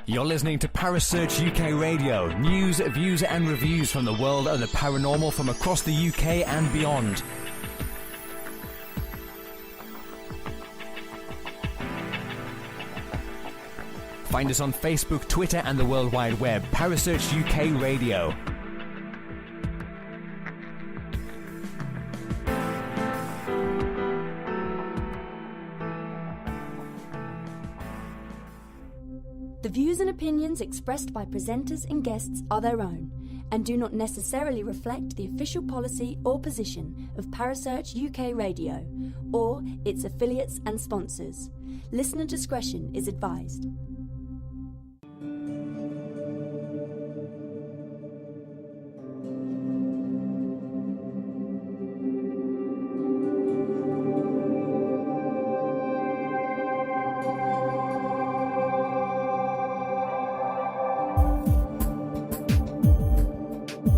You're listening to Parasearch UK Radio. News, views and reviews from the world of the paranormal from across the UK and beyond. Find us on Facebook, Twitter and the World Wide Web. Parasearch UK Radio. The views and opinions expressed by presenters and guests are their own and do not necessarily reflect the official policy or position of Parasearch UK Radio or its affiliates and sponsors. Listener discretion is advised.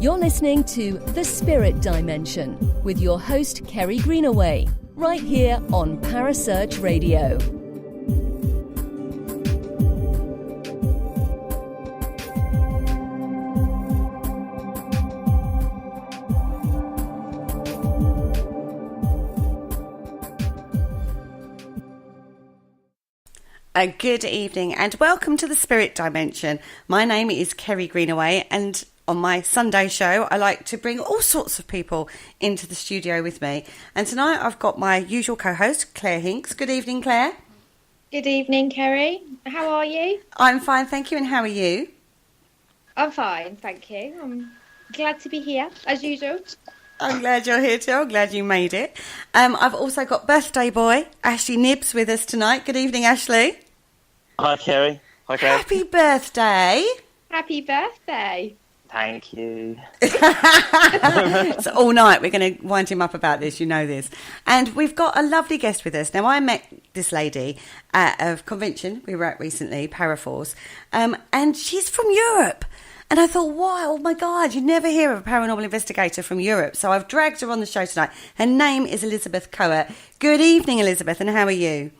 You're listening to The Spirit Dimension with your host, Kerry Greenaway, right here on Parasearch Radio. Good evening and welcome to The Spirit Dimension. My name is Kerry Greenaway, and on my Sunday show, I like to bring all sorts of people into the studio with me. And tonight I've got my usual co-host, Clare Hinks. Good evening, Clare. Good evening, Kerry. How are you? I'm fine, thank you. And how are you? I'm fine, thank you. I'm glad to be here, as usual. I'm glad you're here too. I'm glad you made it. I've also got birthday boy, Ashley Knibbs, with us tonight. Good evening, Ashley. Hi, Kerry. Hi, Claire. Happy birthday. Happy birthday. Thank you. So all night we're going to wind him up about this, you know this. And we've got a lovely guest with us. Now, I met this lady at a convention we were at recently, Paraforce, and she's from Europe. And I thought, wow, oh my God, you'd never hear of a paranormal investigator from Europe. So I've dragged her on the show tonight. Her name is Elisabeth Koert. Good evening, Elisabeth, and how are you?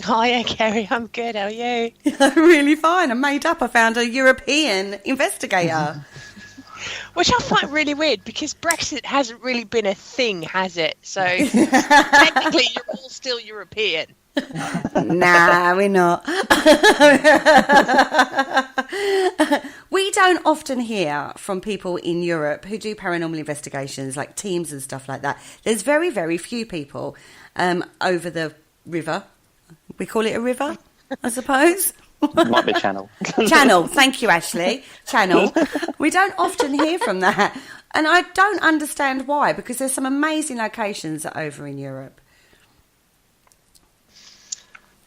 Hiya, Kerry. I'm good. How are you? I'm really fine. I made up. I found a European investigator. Which I find really weird because Brexit hasn't really been a thing, has it? So technically you're all still European. Nah, we're not. We don't often hear from people in Europe who do paranormal investigations, like teams and stuff like that. There's very, very few people over the river. We call it a river, I suppose. Might be Channel. Channel, thank you, Ashley. Channel. We don't often hear from that. And I don't understand why, because there's some amazing locations over in Europe.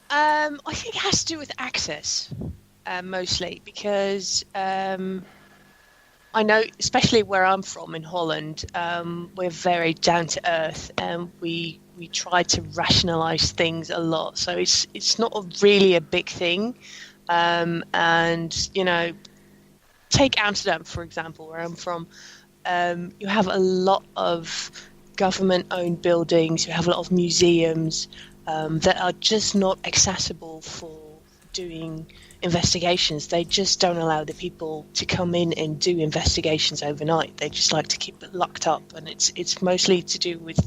I think it has to do with access, mostly, because I know, especially where I'm from in Holland, we're very down to earth, and we try to rationalise things a lot. So it's not really a big thing. And, you know, take Amsterdam, for example, where I'm from. You have a lot of government-owned buildings. You have a lot of museums that are just not accessible for doing investigations. They just don't allow the people to come in and do investigations overnight. They just like to keep it locked up, and it's mostly to do with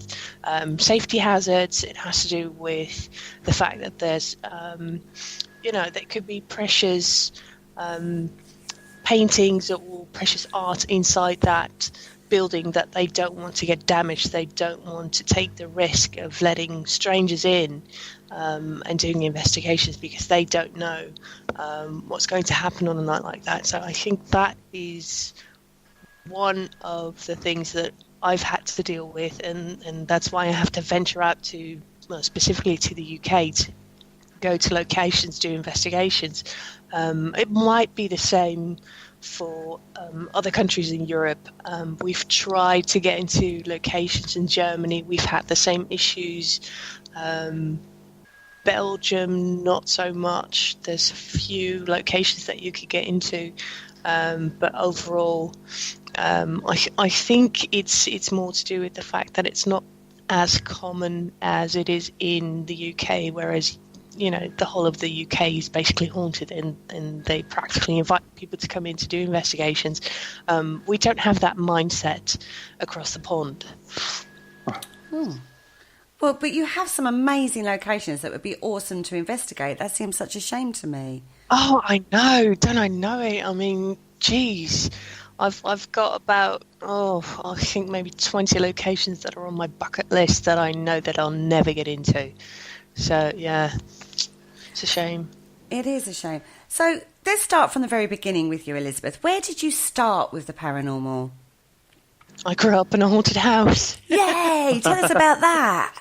safety hazards. It has to do with the fact that there's there could be precious paintings or precious art inside that building that they don't want to get damaged. They don't want to take the risk of letting strangers in and doing investigations because they don't know what's going to happen on a night like that. So I think that is one of the things that I've had to deal with, and that's why I have to venture out to, well, specifically to the UK, to go to locations, do investigations. It might be the same for other countries in Europe. We've tried to get into locations in Germany. We've had the same issues. Belgium, not so much. There's a few locations that you could get into. But overall, I think it's more to do with the fact that it's not as common as it is in the UK, whereas the whole of the UK is basically haunted, and they practically invite people to come in to do investigations. We don't have that mindset across the pond. Well, but you have some amazing locations that would be awesome to investigate. That seems such a shame to me. Oh, I know. Don't I know it? I mean, geez. I've got about, I think maybe 20 locations that are on my bucket list that I know that I'll never get into. So, yeah, it's a shame. It is a shame. So let's start from the very beginning with you, Elisabeth. Where did you start with the paranormal? I grew up in a haunted house. Yay! Tell us about that.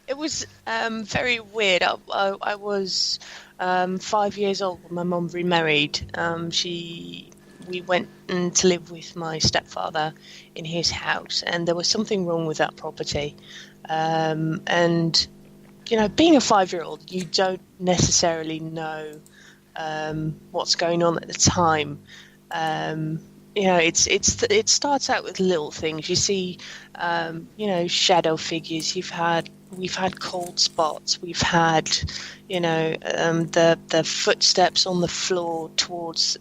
It was very weird. I was 5 years old when my mum remarried. We went to live with my stepfather in his house, and there was something wrong with that property. And being a 5-year-old, you don't necessarily know what's going on at the time. It starts out with little things. You see, shadow figures. We've had cold spots. We've had, the footsteps on the floor towards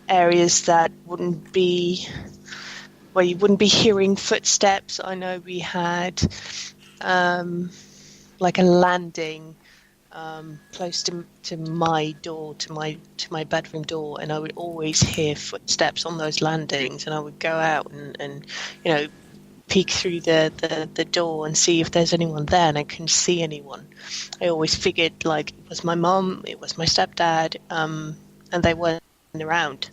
areas that wouldn't be where you wouldn't be hearing footsteps. I know we had like a landing close to my door, to my bedroom door, and I would always hear footsteps on those landings, and I would go out and peek through the door and see if there's anyone there, and I couldn't see anyone. I always figured like it was my mum, it was my stepdad, and they weren't around.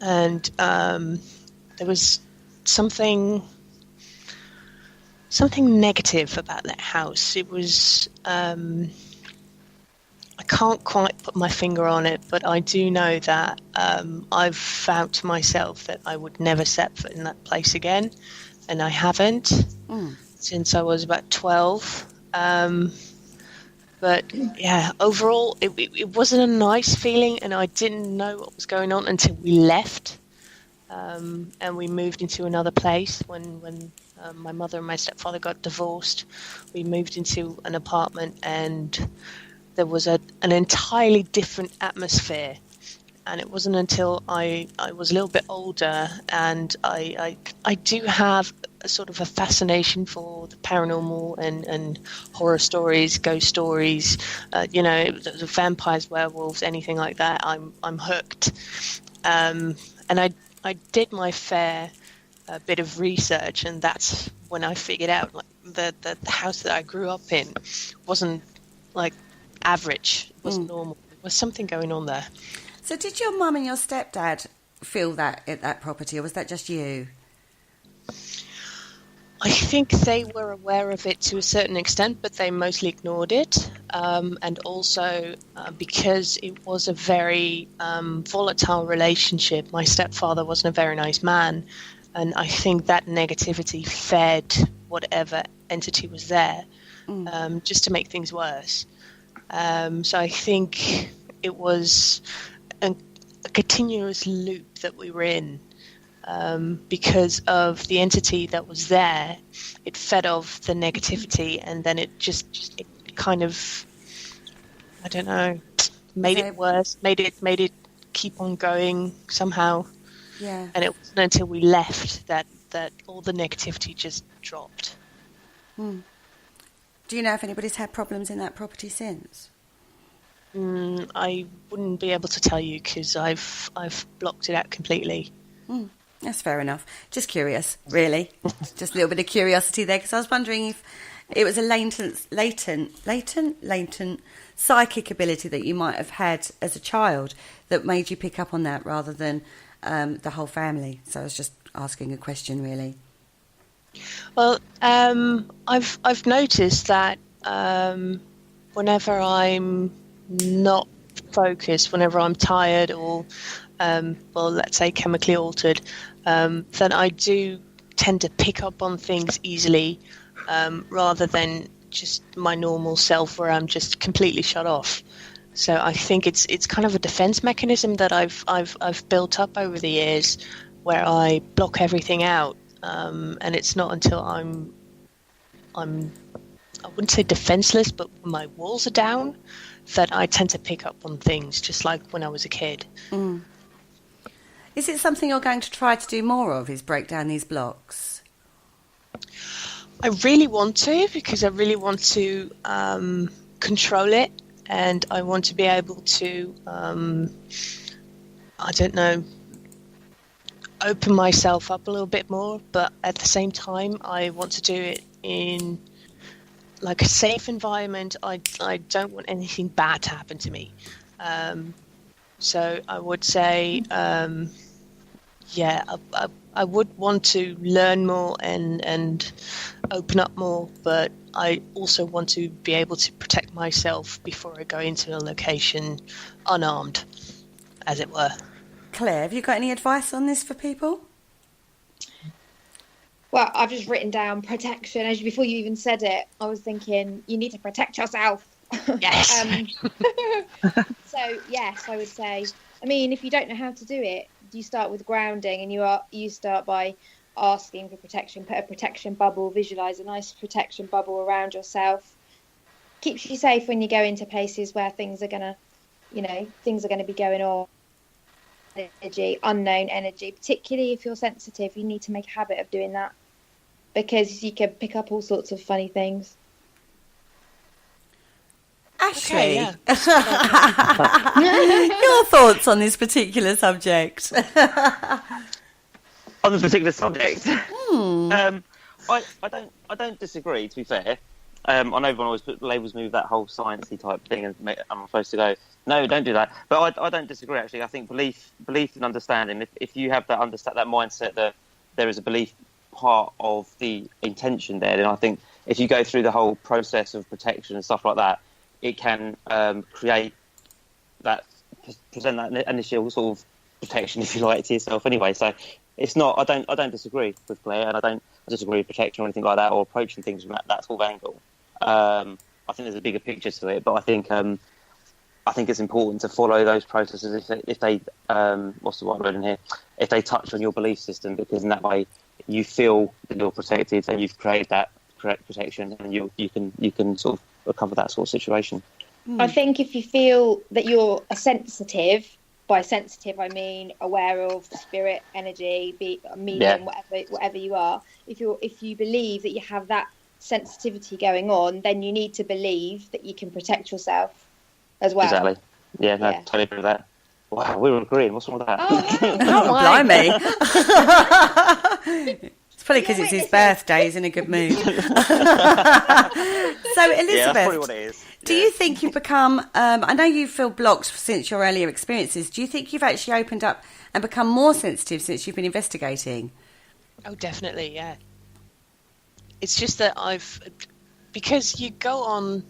And there was something negative about that house. It was I can't quite put my finger on it, but I do know that I've vowed to myself that I would never set foot in that place again, and I haven't since I was about 12. But yeah, overall, it wasn't a nice feeling, and I didn't know what was going on until we left, and we moved into another place when my mother and my stepfather got divorced. We moved into an apartment, and there was an entirely different atmosphere. And it wasn't until I was a little bit older, and I do have a sort of a fascination for the paranormal and horror stories, ghost stories, the vampires, werewolves, anything like that. I'm hooked. And I did my fair bit of research, and that's when I figured out like the house that I grew up in wasn't like average. It wasn't normal. There was something going on there. So did your mum and your stepdad feel that at that property, or was that just you? I think they were aware of it to a certain extent, but they mostly ignored it. And also because it was a very volatile relationship, my stepfather wasn't a very nice man. And I think that negativity fed whatever entity was there, just to make things worse. So I think it was a continuous loop that we were in, because of the entity that was there. It fed off the negativity, and then it kind of, I don't know, made it worse, made it keep on going somehow. Yeah. And it wasn't until we left that all the negativity just dropped. Do you know if anybody's had problems in that property since? I wouldn't be able to tell you because I've blocked it out completely. That's fair enough. Just curious, really. Just a little bit of curiosity there, because I was wondering if it was a latent psychic ability that you might have had as a child that made you pick up on that rather than the whole family. So I was just asking a question, really. Well, I've noticed that whenever I'm not focused, whenever I'm tired or, let's say chemically altered, then I do tend to pick up on things easily, rather than just my normal self where I'm just completely shut off. So I think it's kind of a defense mechanism that I've built up over the years, where I block everything out, and it's not until I'm I wouldn't say defenseless, but when my walls are down, that I tend to pick up on things, just like when I was a kid. Mm. Is it something you're going to try to do more of, is break down these blocks? I really want to, because I really want to control it, and I want to be able to, I don't know, open myself up a little bit more, but at the same time, I want to do it in like a safe environment. I don't want anything bad to happen to me. So I would say, I would want to learn more and open up more, but I also want to be able to protect myself before I go into a location unarmed, as it were. Claire, have you got any advice on this for people? Well, I've just written down protection. As before you even said it, I was thinking you need to protect yourself. Yes. So yes, I would say. I mean, if you don't know how to do it, you start with grounding, and you start by asking for protection. Put a protection bubble. Visualize a nice protection bubble around yourself. Keeps you safe when you go into places where things are gonna be going on. Energy, unknown energy, particularly if you're sensitive, you need to make a habit of doing that, because you can pick up all sorts of funny things. Ashley, Okay, yeah. your thoughts on this particular subject? On this particular subject, I don't disagree. To be fair, I know everyone always labels me with that whole sciencey type thing, and I'm supposed to go, no, don't do that. But I don't disagree. Actually, I think belief and understanding. If you have that mindset that there is a belief part of the intention there, then I think if you go through the whole process of protection and stuff like that, it can present that initial sort of protection, if you like, to yourself. Anyway, so it's not. I don't disagree with Claire, and I don't disagree with protection or anything like that, or approaching things from that sort of angle. I think there's a bigger picture to it, but I think it's important to follow those processes if they what's the right word in here? If they touch on your belief system, because in that way you feel that you're protected and you've created that correct protection, and you can sort of recover that sort of situation. I think if you feel that you're a sensitive, by sensitive I mean aware of spirit, energy, medium, whatever you are. If you believe that you have that sensitivity going on, then you need to believe that you can protect yourself as well. Exactly. Yeah, no, totally agree with that. Wow, we were agreeing. What's wrong with that? Oh, blimey. It's probably because it's his birthday. He's in a good mood. So, Elisabeth, yeah, that's probably what it is. Do you think you've become... I know you feel blocked since your earlier experiences. Do you think you've actually opened up and become more sensitive since you've been investigating? Oh, definitely, yeah. It's just that because you go on...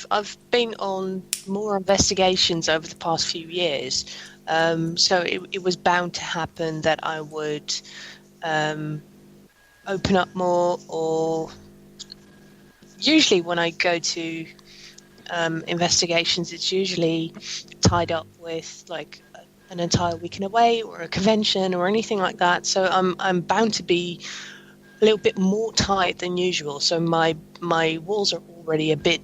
I've been on more investigations over the past few years, so it was bound to happen that I would open up more, or usually when I go to investigations, it's usually tied up with like an entire weekend away or a convention or anything like that. So I'm bound to be a little bit more tight than usual. So my walls are already a bit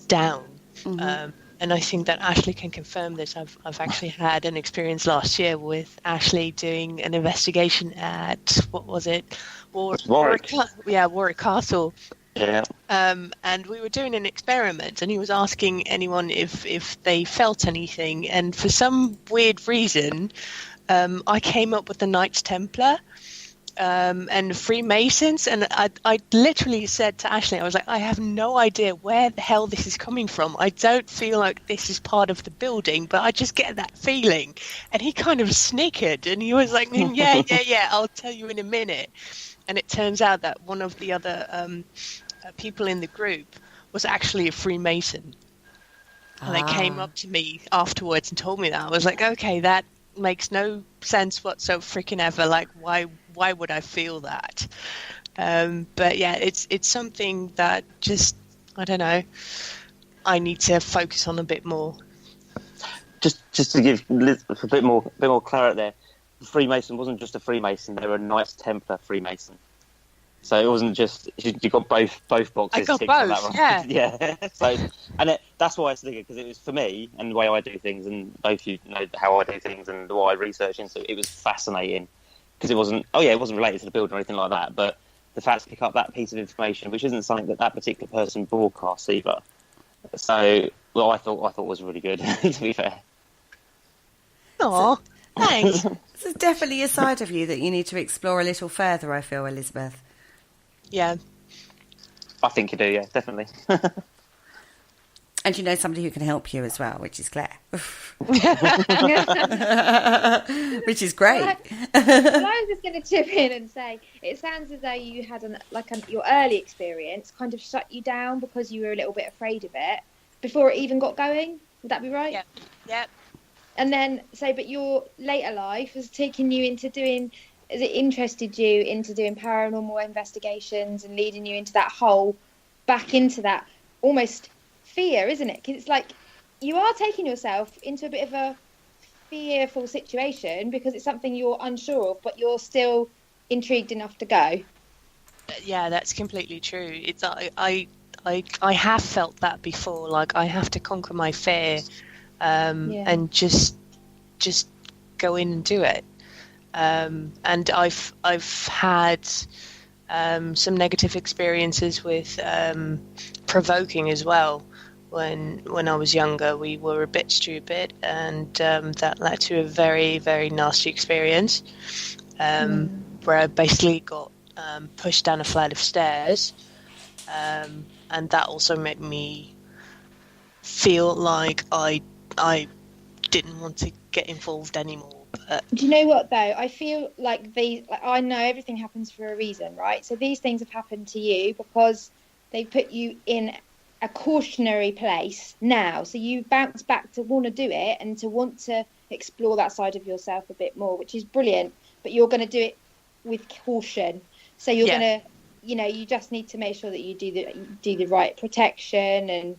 down. Mm-hmm. And I think that Ashley can confirm this. I've actually had an experience last year with Ashley doing an investigation at, what was it? Warwick. Warwick Castle. Yeah. And we were doing an experiment, and he was asking anyone if they felt anything. And for some weird reason, I came up with the Knights Templar and Freemasons, and I literally said to Ashley, I was like, I have no idea where the hell this is coming from. I don't feel like this is part of the building, but I just get that feeling. And he kind of snickered, and he was like, yeah, I'll tell you in a minute. And it turns out that one of the other people in the group was actually a Freemason. And they came up to me afterwards and told me that. I was like, okay, that makes no sense whatsoever, freaking ever. Like, why would I feel that? But yeah, it's something that just, I don't know, I need to focus on a bit more. Just to give Liz a bit more clarity there, the Freemason wasn't just a Freemason; they were a Knights Templar Freemason. So it wasn't just you got both boxes. I got ticked both. on that, right? Yeah. Yeah. So that's why I was thinking, because it was for me and the way I do things, and both you know how I do things and what I research into. It was fascinating because it wasn't related to the build or anything like that, but the fact to pick up that piece of information, which isn't something that particular person broadcasts either. So I thought was really good. To be fair. Aw, thanks. This is definitely a side of you that you need to explore a little further, I feel, Elisabeth. Yeah. I think you do, yeah, definitely. And you know somebody who can help you as well, which is Clare. Which is great. Well, I was just going to chip in and say, it sounds as though you had your early experience kind of shut you down because you were a little bit afraid of it before it even got going. Would that be right? Yeah. Yep. And then, but your later life has taken you into has it interested you into doing paranormal investigations and leading you into that back into that almost fear, isn't it? Because it's like you are taking yourself into a bit of a fearful situation because it's something you're unsure of, but you're still intrigued enough to go. Yeah, that's completely true. It's I have felt that before. Like I have to conquer my fear, and just go in and do it. And I've had some negative experiences with provoking as well. When I was younger, we were a bit stupid, and that led to a very, very nasty experience where I basically got pushed down a flight of stairs, and that also made me feel like I didn't want to get involved anymore. Do you know what though? I feel like I know everything happens for a reason, right? So these things have happened to you because they put you in a cautionary place now. So you bounce back to want to do it and to want to explore that side of yourself a bit more, which is brilliant. But you're going to do it with caution. So you're going to, you just need to make sure that you do the right protection and,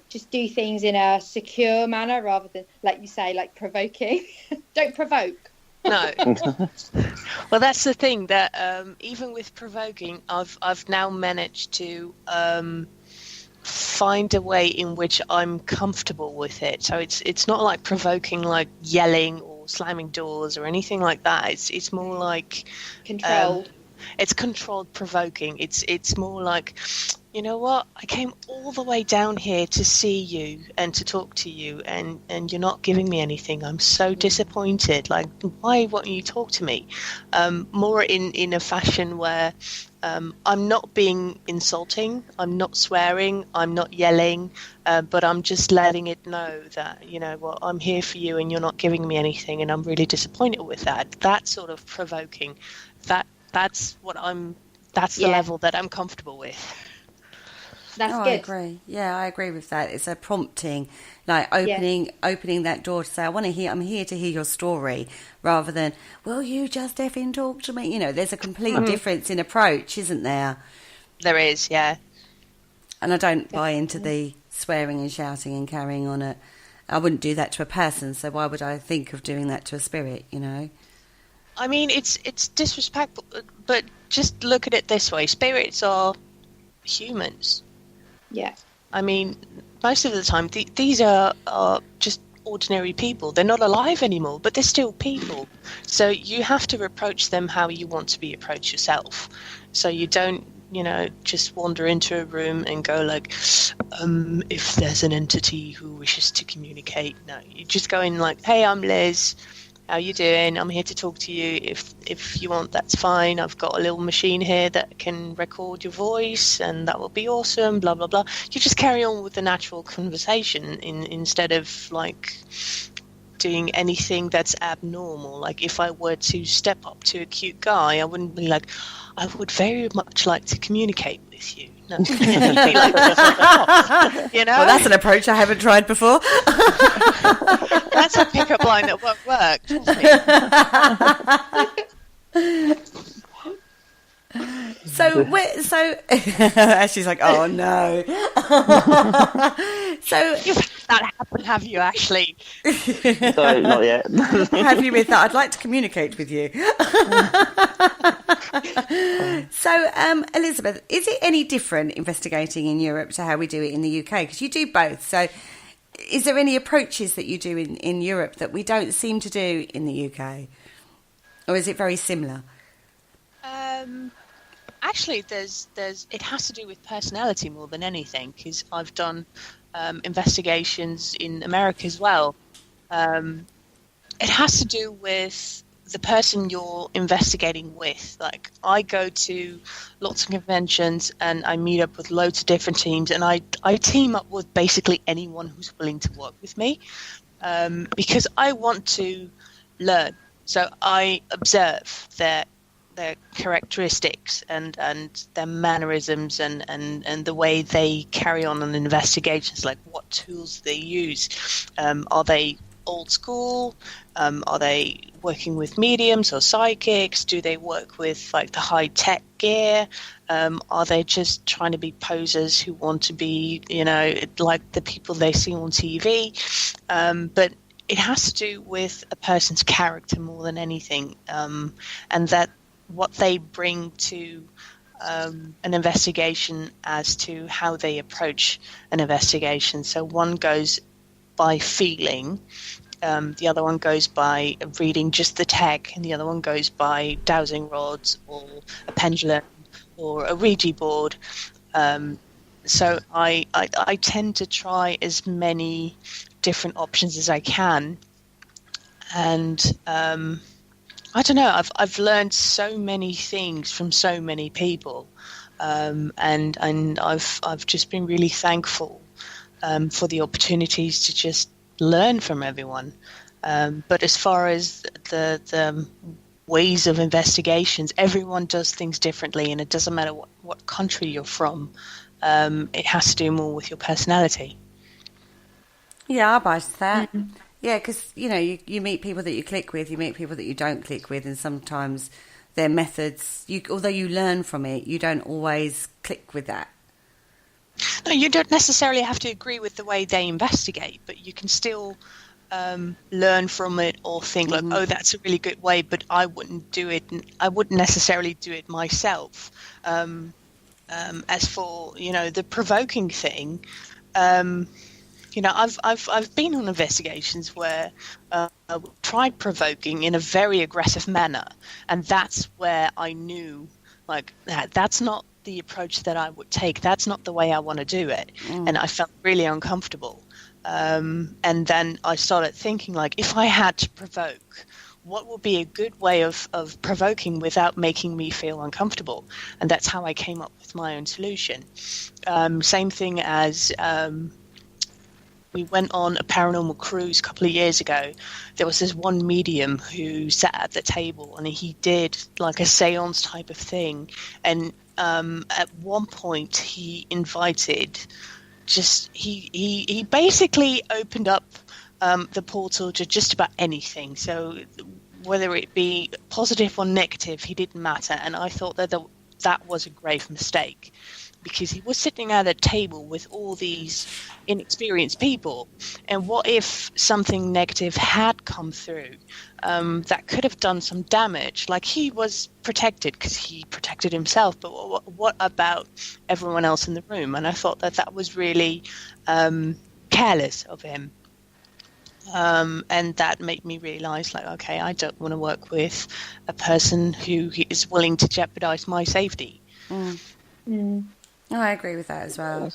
just do things in a secure manner rather than, like you say, like provoking. Don't provoke. No. Well, that's the thing that even with provoking, I've now managed to find a way in which I'm comfortable with it. So it's not like provoking, like yelling or slamming doors or anything like that. It's more like controlled. It's controlled provoking. It's more like, you know what? I came all the way down here to see you and to talk to you, and you're not giving me anything. I'm so disappointed. Like, why won't you talk to me? More in a fashion where I'm not being insulting, I'm not swearing, I'm not yelling, but I'm just letting it know that, I'm here for you and you're not giving me anything, and I'm really disappointed with that. That sort of provoking, that's the level that I'm comfortable with. That's good. I agree. Yeah, I agree with that. It's a prompting, like opening that door to say, I'm here to hear your story, rather than, will you just effing talk to me? There's a complete difference in approach, isn't there? There is, yeah. And I don't buy into the swearing and shouting and carrying on it. I wouldn't do that to a person, so why would I think of doing that to a spirit, I mean, it's disrespectful, but just look at it this way. Spirits are humans. Yeah. I mean, most of the time, these are just ordinary people. They're not alive anymore, but they're still people. So you have to approach them how you want to be approached yourself. So you don't, just wander into a room and go like, if there's an entity who wishes to communicate. No, you just go in like, hey, I'm Liz. How you doing? I'm here to talk to you. If you want, that's fine. I've got a little machine here that can record your voice, and that will be awesome. Blah blah blah. You just carry on with the natural conversation instead of like doing anything that's abnormal. Like if I were to step up to a cute guy, I wouldn't be like, I would very much like to communicate with you. No. You'd be like, Well, that's an approach I haven't tried before. That's a pickup line that won't work. Trust So she's like, oh no. So You've had that happen, have you, actually? So, not yet. have you with that? I'd like to communicate with you. So, Elisabeth, is it any different investigating in Europe to how we do it in the UK? Because you do both. So is there any approaches that you do in Europe that we don't seem to do in the UK? Or is it very similar? Actually, it has to do with personality more than anything, because I've done investigations in America as well. It has to do with the person you're investigating with. Like, I go to lots of conventions and I meet up with loads of different teams, and I team up with basically anyone who's willing to work with me, because I want to learn. So I observe their characteristics and their mannerisms and the way they carry on investigations, like what tools they use. Are they old school? Are they working with mediums or psychics? Do they work with like the high tech gear? Are they just trying to be posers who want to be, like the people they see on TV? But it has to do with a person's character more than anything, and that what they bring to an investigation as to how they approach an investigation. So one goes by feeling, the other one goes by reading just the tech, and the other one goes by dowsing rods or a pendulum or a Ouija board. So I tend to try as many different options as I can, and I don't know. I've learned so many things from so many people, and I've just been really thankful for the opportunities to just learn from everyone. But as far as the ways of investigations, everyone does things differently, and it doesn't matter what country you're from. It has to do more with your personality. Yeah, I buy that. Yeah, because, you meet people that you click with, you meet people that you don't click with, and sometimes their methods, although you learn from it, you don't always click with that. No, you don't necessarily have to agree with the way they investigate, but you can still learn from it or think like, oh, that's a really good way, but I wouldn't do it. I wouldn't necessarily do it myself. As for, the provoking thing, I've been on investigations where I tried provoking in a very aggressive manner, and that's where I knew, like, that's not the approach that I would take. That's not the way I want to do it, and I felt really uncomfortable. And then I started thinking, like, if I had to provoke, what would be a good way of provoking without making me feel uncomfortable? And that's how I came up with my own solution. Same thing as we went on a paranormal cruise a couple of years ago. There was this one medium who sat at the table, and he did like a seance type of thing. And at one point he invited, he basically opened up the portal to just about anything. So whether it be positive or negative, he didn't matter. And I thought that was a grave mistake, because he was sitting at a table with all these inexperienced people. And what if something negative had come through that could have done some damage? Like, he was protected because he protected himself, but what about everyone else in the room? And I thought that was really careless of him. And that made me realize, like, okay, I don't want to work with a person who is willing to jeopardize my safety. No, I agree with that as well.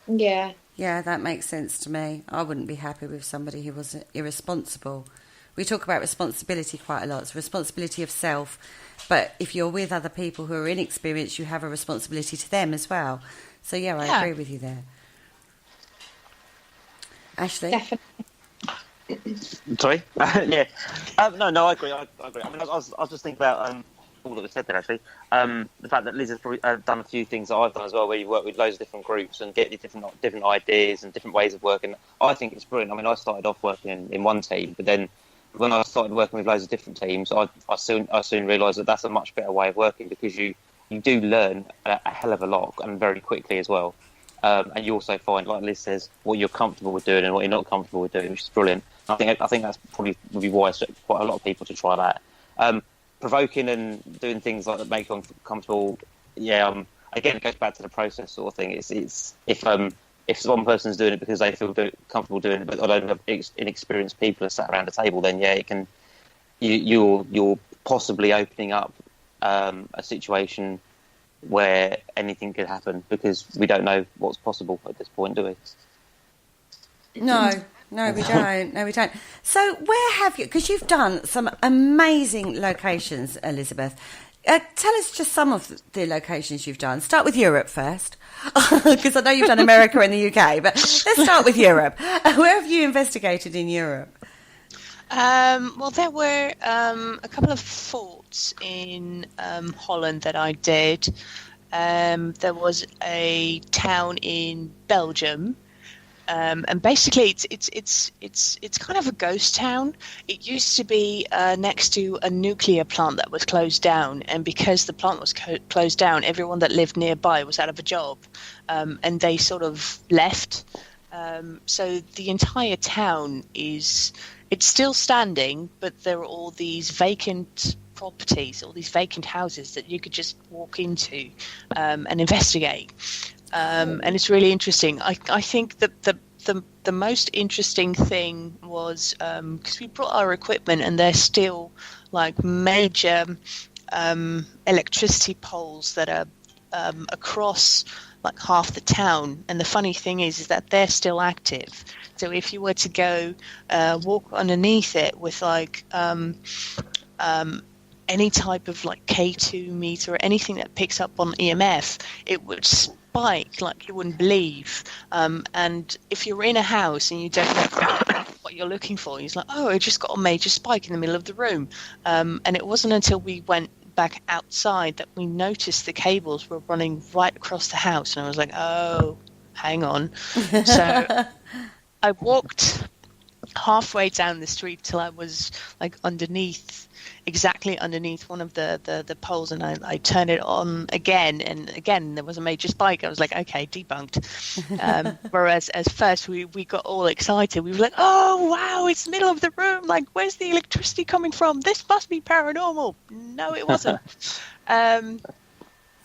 Yeah. Yeah, that makes sense to me. I wouldn't be happy with somebody who was irresponsible. We talk about responsibility quite a lot. It's responsibility of self. But if you're with other people who are inexperienced, you have a responsibility to them as well. So, yeah, I agree with you there. Ashley? Definitely. Sorry? Yeah. No, I agree. I agree. I mean, I was just thinking about all that was said there, actually. The fact that Liz has probably done a few things that I've done as well, where you work with loads of different groups and get different ideas and different ways of working. I think it's brilliant. I mean, I started off working in one team, but then when I started working with loads of different teams, I soon realised that that's a much better way of working, because you you do learn a hell of a lot, and very quickly as well. And you also find, like Liz says, what you're comfortable with doing and what you're not comfortable with doing, which is brilliant. I think that's probably would be wise for quite a lot of people to try that. Provoking and doing things like that make you uncomfortable. Yeah. Again, it goes back to the process sort of thing. It's if one person's doing it because they feel comfortable doing it, but a load of inexperienced people are sat around the table, then yeah, it can. You're possibly opening up a situation where anything could happen, because we don't know what's possible at this point, do we? No, we don't. No, we don't. So where have you... Because you've done some amazing locations, Elisabeth. Tell us just some of the locations you've done. Start with Europe first, because I know you've done America and the UK, but let's start with Europe. Where have you investigated in Europe? Well, there were a couple of forts in Holland that I did. There was a town in Belgium, and basically it's kind of a ghost town. It used to be next to a nuclear plant that was closed down, and because the plant was closed down, everyone that lived nearby was out of a job, and they sort of left. So the entire town it's still standing, but there are all these vacant properties, all these vacant houses that you could just walk into and investigate. And it's really interesting. I think that the most interesting thing was because we brought our equipment, and there's still like major electricity poles that are across like half the town. And the funny thing is that they're still active. So if you were to go walk underneath it with like any type of like K2 meter or anything that picks up on EMF, it would spike like you wouldn't believe. And if you're in a house and you don't know what you're looking for, you're like, oh, I just got a major spike in the middle of the room. And it wasn't until we went back outside that we noticed the cables were running right across the house. And I was like, oh, hang on. So I walked halfway down the street till I was like exactly underneath one of the poles, and I turned it on again, and again there was a major spike. I was like, okay, debunked. Whereas as first we got all excited. We were like, oh wow, it's the middle of the room, like where's the electricity coming from? This must be paranormal. No, it wasn't.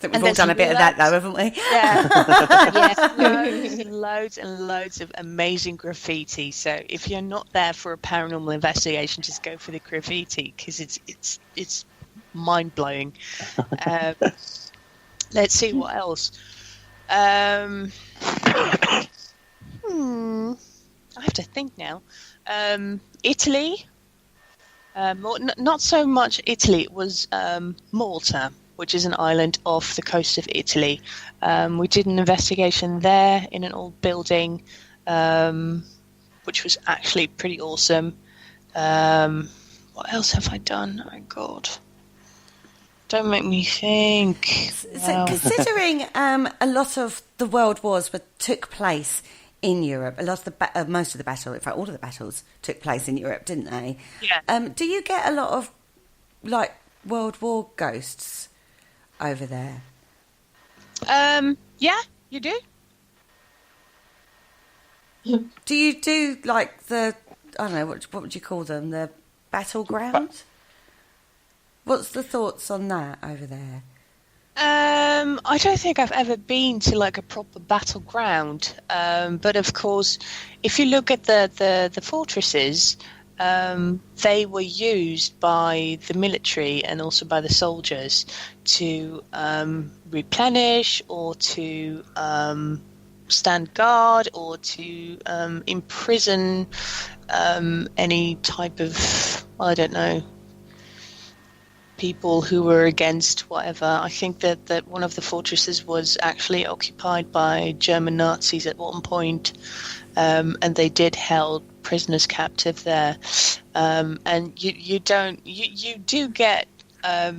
I think we've all done a bit of that, though, haven't we? Yeah. Yes, loads and loads of amazing graffiti. So if you're not there for a paranormal investigation, just go for the graffiti, because it's mind blowing. Let's see what else. I have to think now. Italy. Not so much Italy. It was Malta, which is an island off the coast of Italy. We did an investigation there in an old building, which was actually pretty awesome. What else have I done? Oh, God. Don't make me think. So considering a lot of the world wars took place in Europe, most of the battle, in fact, all of the battles took place in Europe, didn't they? Yeah. Do you get a lot of, like, World War ghosts over there? Yeah, you do. Do you do like I don't know, what would you call them? The battlegrounds? What's the thoughts on that over there? I don't think I've ever been to like a proper battleground. But of course, if you look at the fortresses, they were used by the military and also by the soldiers to replenish or to stand guard or to imprison any type of, I don't know, people who were against whatever. I think that one of the fortresses was actually occupied by German Nazis at one point, and they did hold prisoners captive there. And you do get I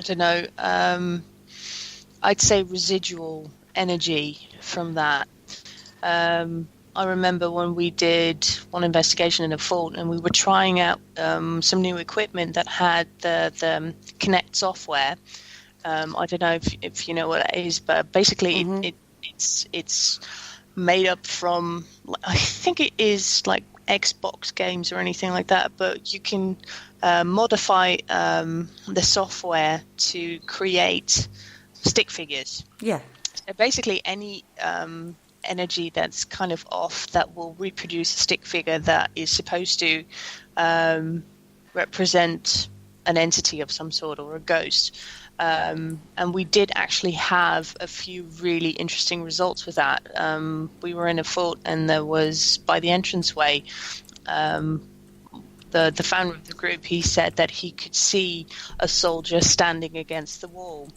don't know, I'd say residual energy from that. I remember when we did one investigation in a fort, and we were trying out some new equipment that had the Connect software, I don't know if you know what that is, but basically it's made up from, I think it is like Xbox games or anything like that, but you can modify the software to create stick figures. Yeah. So basically any energy that's kind of off that will reproduce a stick figure that is supposed to represent an entity of some sort or a ghost. And we did actually have a few really interesting results with that. We were in a fort, and there was, by the entranceway, the founder of the group, he said that he could see a soldier standing against the wall.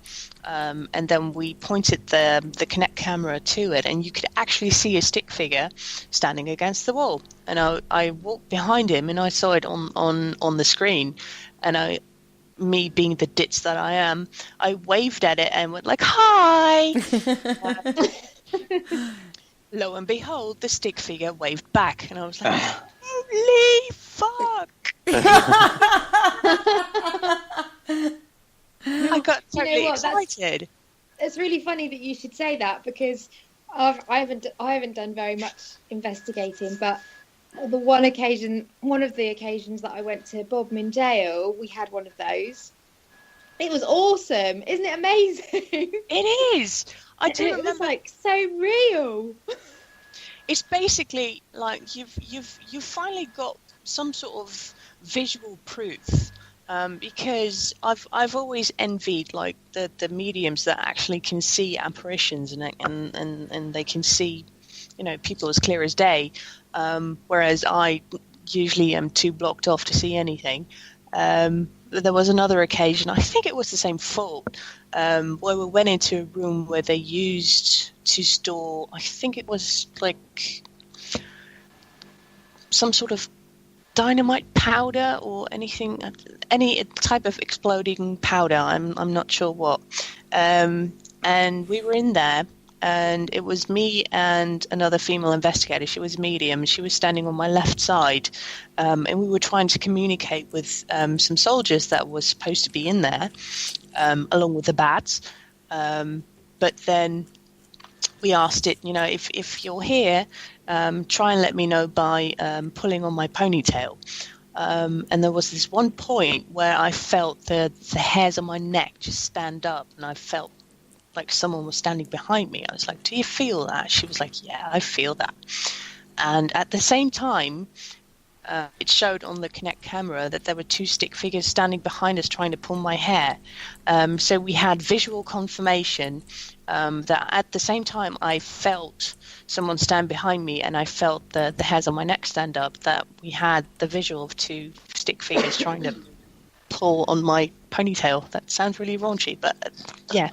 And then we pointed the Kinect camera to it, and you could actually see a stick figure standing against the wall. And I walked behind him, and I saw it on the screen. And me being the ditz that I am, I waved at it and went like, "Hi!" Lo and behold, the stick figure waved back, and I was like, "Holy fuck!" I got totally excited. It's really funny that you should say that, because I haven't done very much investigating, but one of the occasions that I went to Bodmin Jail, we had one of those. It was awesome. Isn't it amazing? It is. I do remember. It was like so real. It's basically like you've finally got some sort of visual proof, because I've always envied like the mediums that actually can see apparitions and they can see, people as clear as day. Whereas I usually am too blocked off to see anything. There was another occasion, I think it was the same fort, where we went into a room where they used to store, I think it was like some sort of dynamite powder or anything, any type of exploding powder. I'm not sure what. And we were in there. And it was me and another female investigator. She was medium. She was standing on my left side. And we were trying to communicate with some soldiers that were supposed to be in there, along with the bats. But then we asked it, if you're here, try and let me know by pulling on my ponytail. And there was this one point where I felt the hairs on my neck just stand up, and I felt like someone was standing behind me. I was like, "Do you feel that?" She was like, "Yeah, I feel that." And at the same time, it showed on the Kinect camera that there were two stick figures standing behind us trying to pull my hair. So we had visual confirmation that at the same time I felt someone stand behind me and I felt the hairs on my neck stand up, that we had the visual of two stick figures trying to pull on my ponytail. That sounds really raunchy, but yeah.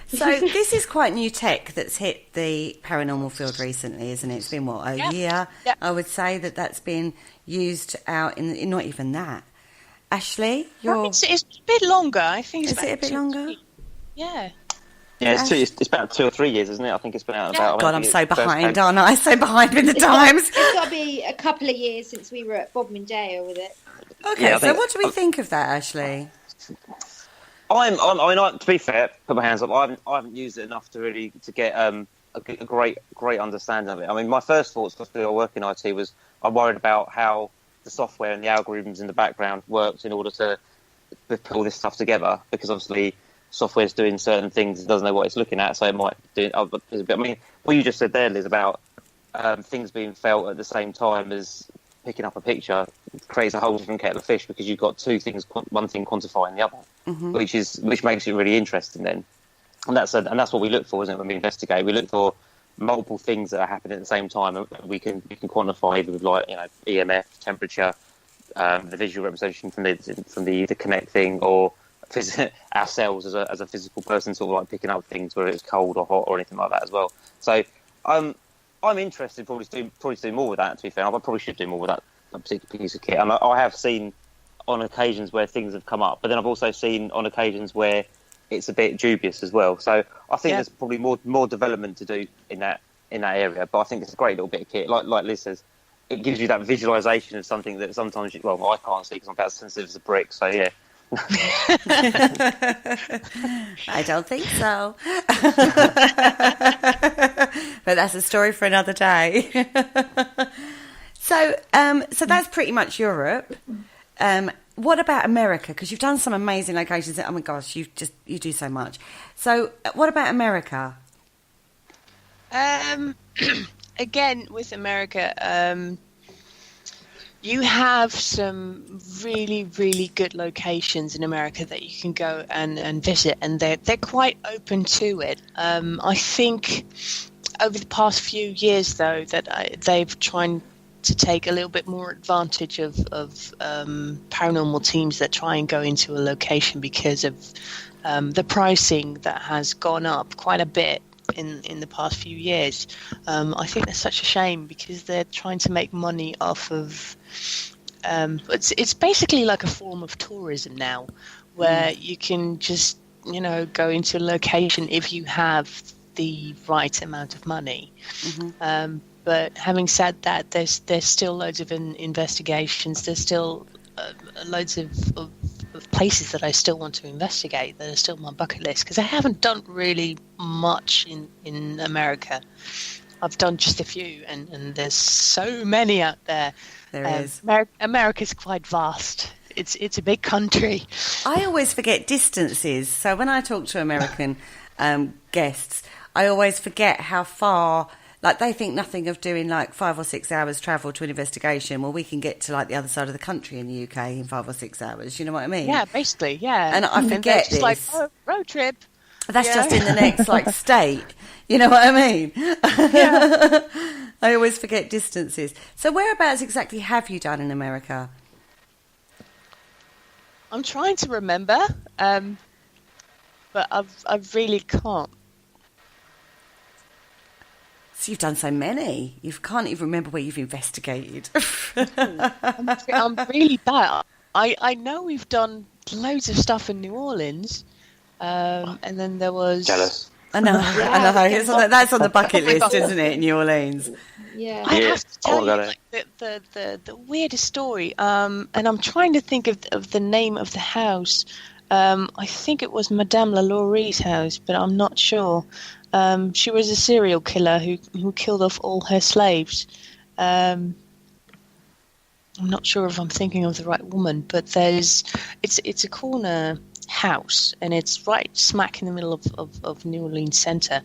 So this is quite new tech that's hit the paranormal field recently, isn't it? It's been, a year? Yeah. I would say that's been used out in not even that. Ashley, it's a bit longer. I think it's Is it a bit longer? Yeah. Yeah, it's about 2 or 3 years, isn't it? I think it's been out about... God, I'm so behind, aren't I? So behind with the times. It's got to be a couple of years since we were at Bodmin Jail with it. Okay, yeah, so what do we think of that, Ashley? To be fair, put my hands up. I haven't used it enough to get a great understanding of it. I mean, my first thoughts, because I work in IT, was I'm worried about how the software and the algorithms in the background worked in order to put all this stuff together. Because obviously, software's doing certain things, it doesn't know what it's looking at, so it might do. I mean, what you just said there, Liz, about things being felt at the same time as picking up a picture creates a whole different kettle of fish, because you've got two things, one thing quantifying the other, which makes it really interesting then. And that's what we look for, isn't it, when we investigate? We look for multiple things that are happening at the same time, and we can quantify either with EMF, temperature, the visual representation from the Kinect thing, or ourselves as a physical person, sort of like picking up things whether it's cold or hot or anything like that as well. So I'm interested probably to do more with that, to be fair. I probably should do more with that particular piece of kit. And I have seen on occasions where things have come up, but then I've also seen on occasions where it's a bit dubious as well. So I think there's probably more development to do in that area. But I think it's a great little bit of kit. Like Liz says, it gives you that visualization of something that sometimes I can't see because I'm about as sensitive as a brick. So yeah, I don't think so. But that's a story for another day. So that's pretty much Europe. What about America? Because you've done some amazing locations. Oh my gosh, you do so much. So what about America? Again, with America, you have some really, really good locations in America that you can go and visit, and they're quite open to it. I think over the past few years, though, that they've tried to take a little bit more advantage of paranormal teams that try and go into a location because of the pricing that has gone up quite a bit in the past few years. I think that's such a shame because they're trying to make money off of it's basically like a form of tourism now, where you can just go into a location if you have the right amount of money. But having said that, there's still loads of investigations. There's still loads of places that I still want to investigate that are still on my bucket list, because I haven't done really much in America. I've done just a few, and there's so many out there. There is. America's quite vast. It's a big country. I always forget distances. So when I talk to American guests, I always forget how far. Like, they think nothing of doing like 5 or 6 hours travel to an investigation. Well, we can get to like the other side of the country in the UK in 5 or 6 hours. You know what I mean? Yeah, basically, yeah. And I forget just this. Like, road trip. That's just in the next like state. You know what I mean? Yeah. I always forget distances. So whereabouts exactly have you done in America? I'm trying to remember, but I really can't. So you've done so many. You can't even remember where you've investigated. I'm really bad. I know we've done loads of stuff in New Orleans, and then there was... Jealous. I know. That's on the bucket list, isn't it, New Orleans? Yeah. I have to tell you, the weirdest story, and I'm trying to think of the name of the house. I think it was Madame LaLaurie's house, but I'm not sure. She was a serial killer who killed off all her slaves. I'm not sure if I'm thinking of the right woman, but it's a corner house, and it's right smack in the middle of New Orleans Center.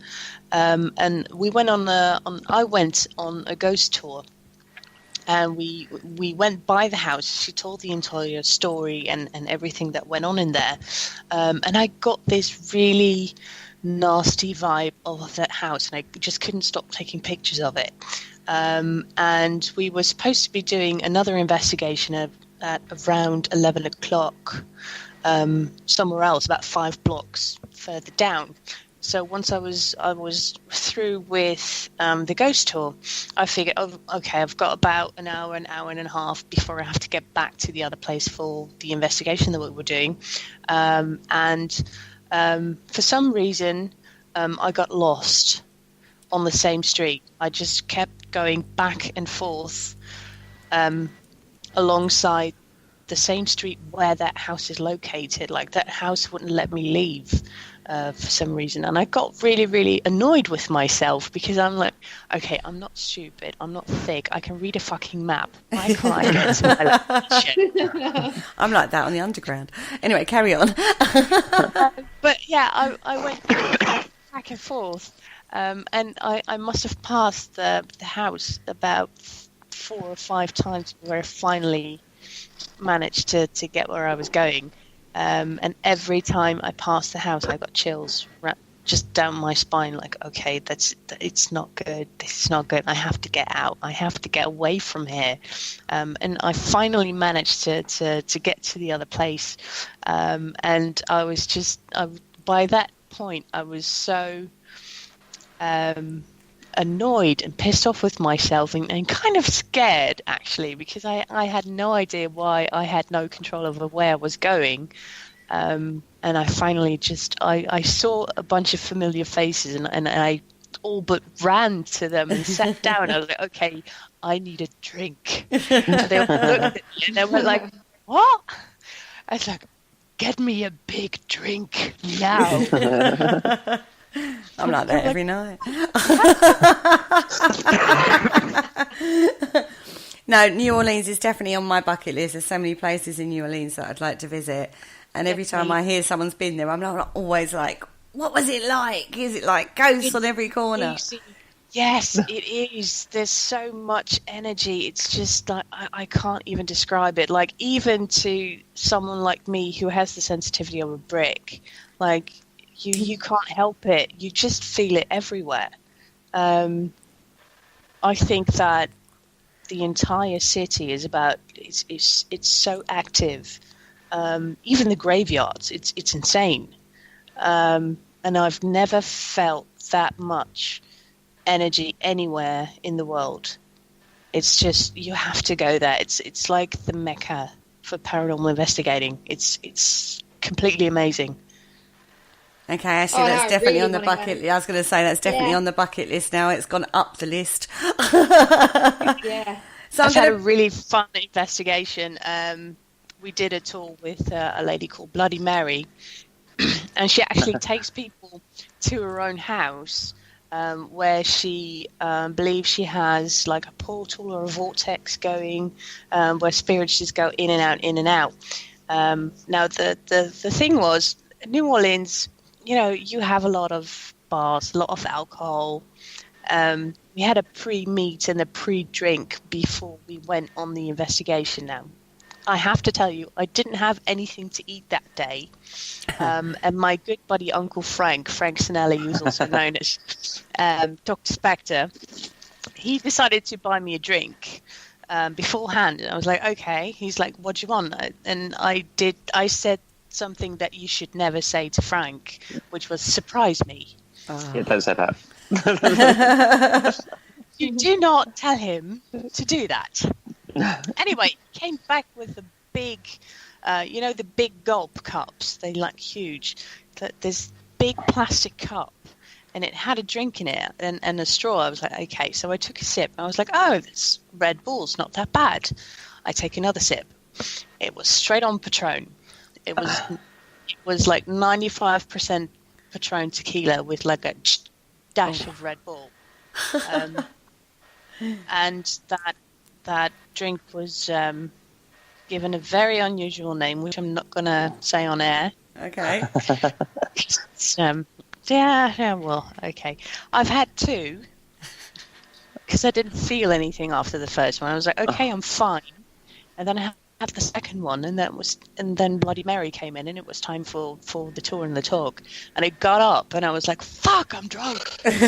And we went I went on a ghost tour, and we went by the house. She told the entire story and everything that went on in there, and I got this really nasty vibe of that house, and I just couldn't stop taking pictures of it. And we were supposed to be doing another investigation at around 11 o'clock somewhere else, about 5 blocks further down. So once I was through with the ghost tour, I figured, okay, I've got about an hour and a half before I have to get back to the other place for the investigation that we were doing. And for some reason, I got lost on the same street. I just kept going back and forth alongside the same street where that house is located. Like, that house wouldn't let me leave for some reason. And I got really, really annoyed with myself, because I'm like, okay, I'm not stupid. I'm not thick. I can read a fucking map. Why can't I get to my location? I'm like that on the underground. Anyway, carry on. But yeah, I went back and forth, and I must have passed the house about 4 or 5 times where I finally managed to get where I was going. And every time I passed the house, I got chills just down my spine. Like, okay, it's not good. This is not good. I have to get out. I have to get away from here. And I finally managed to get to the other place. And I was by that point, I was so annoyed and pissed off with myself, and kind of scared, actually, because I had no idea why I had no control over where I was going. And I finally I saw a bunch of familiar faces, and I all but ran to them and sat down. I was like, okay, I need a drink. And they all looked at me and they were like, what? I was like, get me a big drink now. I'm like that every night. No, New Orleans is definitely on my bucket list. There's so many places in New Orleans that I'd like to visit. And every time I hear someone's been there, I'm not always like, what was it like? Is it like ghosts on every corner? Yes, it is. There's so much energy. It's just like, I can't even describe it. Like, even to someone like me who has the sensitivity of a brick, like, you can't help it. You just feel it everywhere. I think that the entire city is it's so active. Even the graveyards, it's insane. And I've never felt that much energy anywhere in the world. It's just, you have to go there. It's like the Mecca for paranormal investigating. It's completely amazing. Okay, Ashley, that's definitely on the bucket list. I was going to say that's definitely on the bucket list now. It's gone up the list. Yeah. So I've had a really fun investigation. We did a tour with a lady called Bloody Mary, and she actually takes people to her own house, where she believes she has like a portal or a vortex going, where spirits just go in and out, in and out. Now, the thing was, New Orleans, you know, you have a lot of bars, a lot of alcohol. We had a pre-meet and a pre-drink before we went on the investigation. Now, I have to tell you, I didn't have anything to eat that day. And my good buddy, Uncle Frank Sinelli, who's also known as Dr. Spectre, he decided to buy me a drink beforehand. And I was like, okay. He's like, what do you want? And I said something that you should never say to Frank, which was, surprise me. Yeah, don't say that. You do not tell him to do that. Anyway, he came back with the big, the big gulp cups. They like huge. This big plastic cup, and it had a drink in it and a straw. I was like, okay. So I took a sip. And I was like, oh, this Red Bull's not that bad. I take another sip. It was straight on Patron. It was like 95% Patron tequila with like a dash of Red Bull. And that drink was given a very unusual name, which I'm not going to say on air. Okay. Okay. I've had two because I didn't feel anything after the first one. I was like, okay, I'm fine. And then I had the second one, and then Bloody Mary came in, and it was time for the tour and the talk. And I got up, and I was like, "Fuck, I'm drunk." And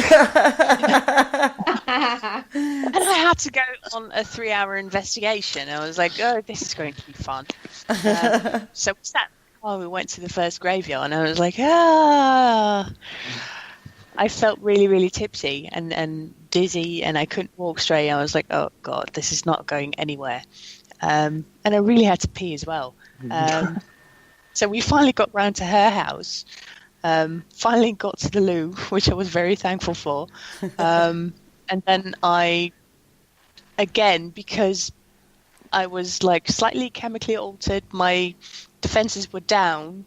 I had to go on a 3-hour investigation. I was like, "Oh, this is going to be fun." So we sat. We went to the first graveyard, and I was like, I felt really, really tipsy and dizzy, and I couldn't walk straight. I was like, "Oh God, this is not going anywhere." And I really had to pee as well. So we finally got round to her house, finally got to the loo, which I was very thankful for. And then because I was like slightly chemically altered, my defenses were down.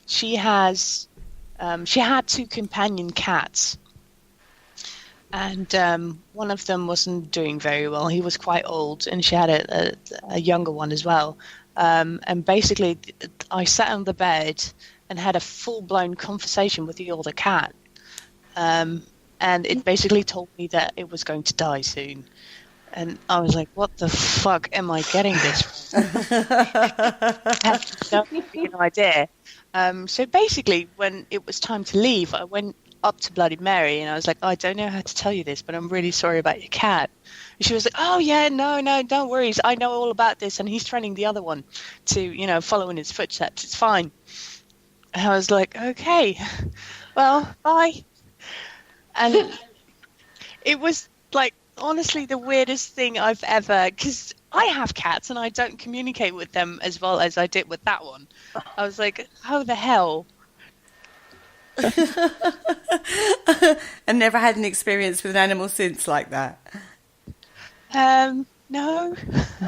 She had 2 companion cats. And one of them wasn't doing very well. He was quite old, and she had a younger one as well. And basically, I sat on the bed and had a full-blown conversation with the older cat. And it basically told me that it was going to die soon. And I was like, what the fuck am I getting this from? I had no idea. So basically, when it was time to leave, I went up to Bloody Mary, and I was like, I don't know how to tell you this, but I'm really sorry about your cat. And she was like, oh yeah, no, don't worry, I know all about this, and he's training the other one to, follow in his footsteps. It's fine. And I was like, okay, well, bye. And it was like, honestly, the weirdest thing I've ever, because I have cats and I don't communicate with them as well as I did with that one. I was like, how the hell? And never had an experience with an animal since like that? No.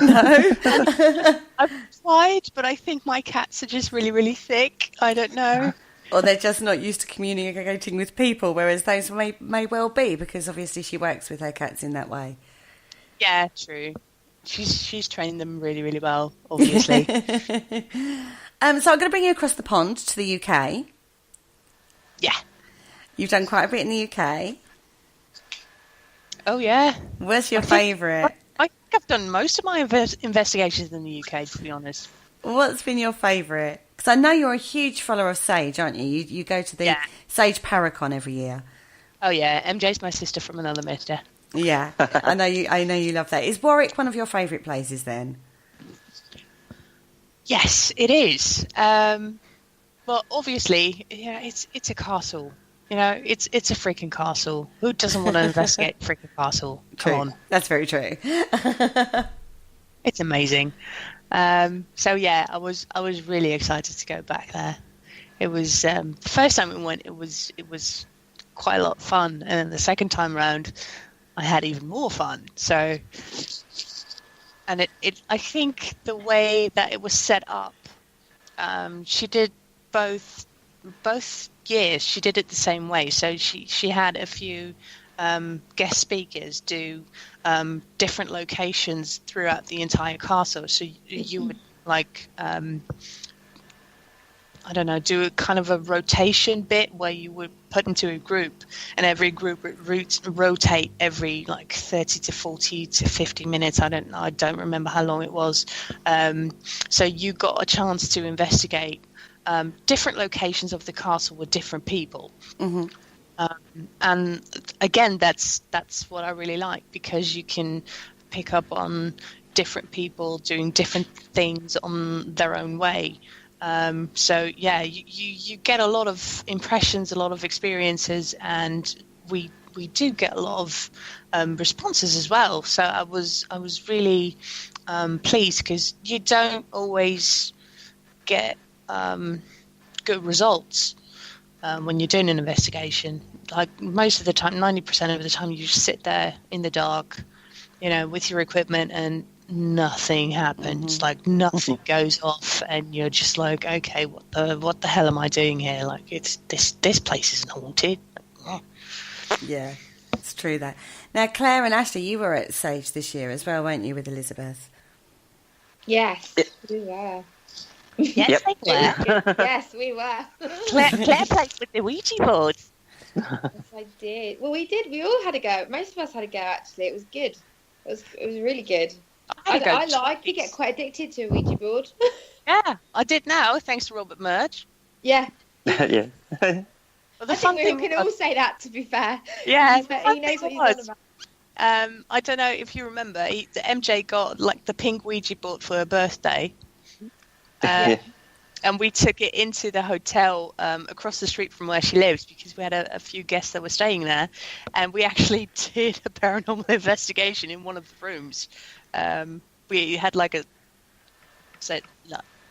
No. I've tried, but I think my cats are just really, really thick. I don't know. Or they're just not used to communicating with people, whereas those may well be, because obviously she works with her cats in that way. Yeah, true. She's trained them really, really well, obviously. So I'm going to bring you across the pond to the UK. Yeah. You've done quite a bit in the UK. Oh, yeah. What's your favourite? I think I've done most of my investigations in the UK, to be honest. What's been your favourite? Because I know you're a huge follower of Sage, aren't you? You go to the Sage Paracon every year. Oh, yeah. MJ's my sister from another mister. Yeah. I know you love that. Is Warwick one of your favourite places then? Yes, it is. But obviously, it's a castle. It's a freaking castle. Who doesn't want to investigate a freaking castle? Come on. That's very true. It's amazing. So yeah, I was really excited to go back there. It was the first time we went. It was quite a lot of fun, and then the second time round, I had even more fun. So, and I think the way that it was set up, she did both years. She did it the same way. So she had a few guest speakers do different locations throughout the entire castle. So you would do a kind of a rotation bit where you would put into a group, and every group would rotate every 30 to 40 to 50 minutes. I don't remember how long it was. So you got a chance to investigate different locations of the castle with different people. Mm-hmm. And again, that's what I really like, because you can pick up on different people doing different things on their own way. So yeah, you get a lot of impressions, a lot of experiences, and we do get a lot of responses as well. So I was really pleased, because you don't always get good results when you're doing an investigation. Most of the time, 90% of the time, you just sit there in the dark, with your equipment, and nothing happens. Mm-hmm. Nothing goes off, and you're just like, okay, what the hell am I doing here? It's this place isn't haunted. Yeah, it's true that. Now, Claire and Ashley, you were at Sage this year as well, weren't you, with Elisabeth? Yes, we were. Yes, yep. Yes, we were. Claire played with the Ouija board. Yes, I did. Well, we did. We all had a go. Most of us had a go, actually. It was good. It was really good. I like to get quite addicted to a Ouija board. Yeah, I did now, thanks to Robert Murch. Yeah. Yeah. Well, I think we can all say that, to be fair. Yeah. He knows what he's on about. I don't know if you remember, MJ got the pink Ouija board for her birthday. And we took it into the hotel across the street from where she lives, because we had a few guests that were staying there, and we actually did a paranormal investigation in one of the rooms. We had a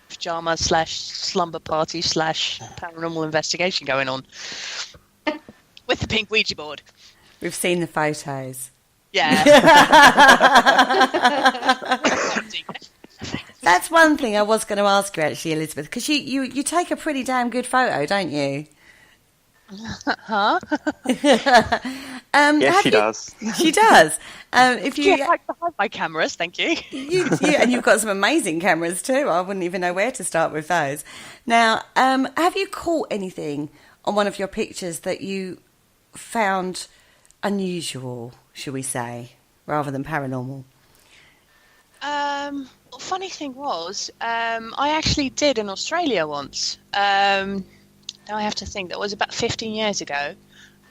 pajama / slumber party / paranormal investigation going on with the pink Ouija board. We've seen the photos. Yeah. That's one thing I was going to ask you, actually, Elisabeth, because you take a pretty damn good photo, don't you? Huh? Yes, she does. She does. If you like to hide my cameras, thank you. And you've got some amazing cameras too. I wouldn't even know where to start with those. Now, have you caught anything on one of your pictures that you found unusual, shall we say, rather than paranormal? Funny thing was, I actually did in Australia once. Now I have to think, that was about 15 years ago.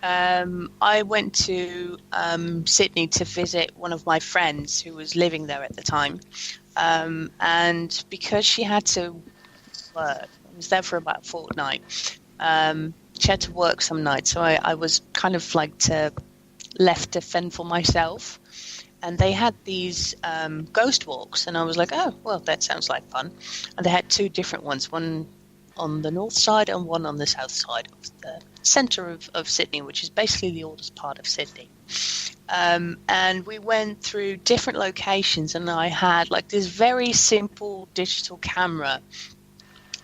I went to Sydney to visit one of my friends who was living there at the time. And because she had to work, I was there for about a fortnight, she had to work some nights, so I was kind of left to fend for myself. And they had these ghost walks, and I was like, oh, well, that sounds like fun. And they had two different ones. One on the north side and one on the south side of the centre of Sydney, which is basically the oldest part of Sydney. And we went through different locations, and I had like this very simple digital camera.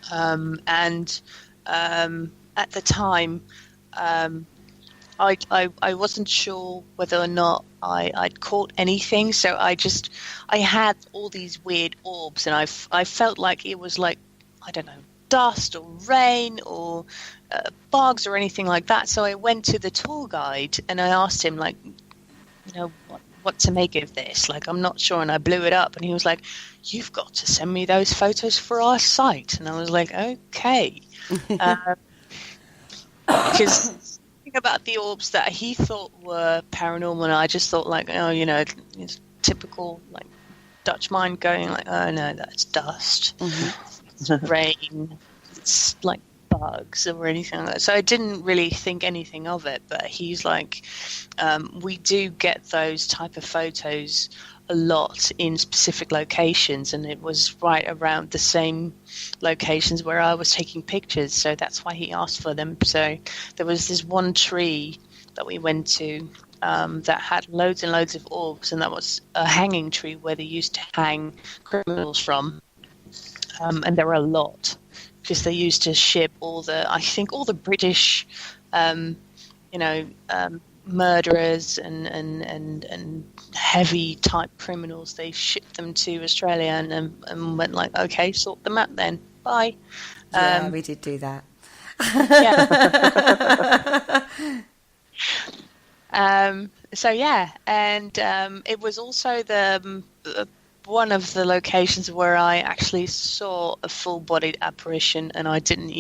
And at the time, I wasn't sure whether or not I'd caught anything. So I had all these weird orbs, and I felt like it was like, I don't know, dust or rain or bugs or anything like that. So I went to the tour guide and I asked him, like, you know, what to make of this? Like, I'm not sure. And I blew it up, and he was like, you've got to send me those photos for our site. And I was like, okay. Because the thing about the orbs that he thought were paranormal, and I just thought, like, oh, you know, it's typical, like, Dutch mind going like, oh no, that's dust. It's rain. It's like bugs or anything like that. So I didn't really think anything of it, but he's like, we do get those type of photos a lot in specific locations, and it was right around the same locations where I was taking pictures, so that's why he asked for them. So there was this one tree that we went to that had loads and loads of orbs, and that was a hanging tree where they used to hang criminals from, and there were a lot, because they used to ship all the British murderers and heavy type criminals. They shipped them to Australia and went like, okay, sort them out then, bye. Yeah, we did do that. So yeah, and it was also the one of the locations where I actually saw a full-bodied apparition, and I didn't